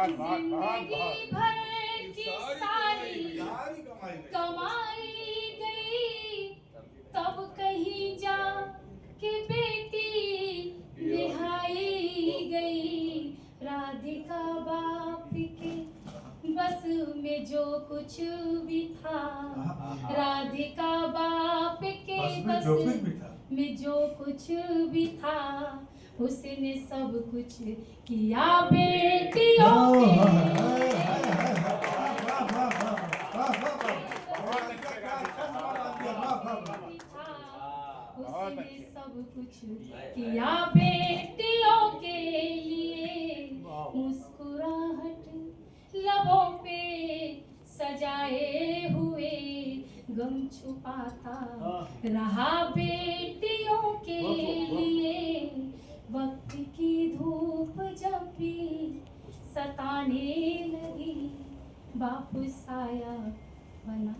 जिंदगी भर की सारी कमाई गई, तब कहीं जा के बेटी रिहाई गई। राधिका बाप के बस में जो कुछ भी था, राधिका बाप के बस में जो कुछ भी था, उसने सब कुछ किया बेटियों उसने सब कुछ किया बेटियों के लिए। मुस्कुराहट लबों पे सजाए हुए गम छुपाता रहा बेटियों के लिए। वक्त की धूप जब भी सताने लगी, बापू साया बना।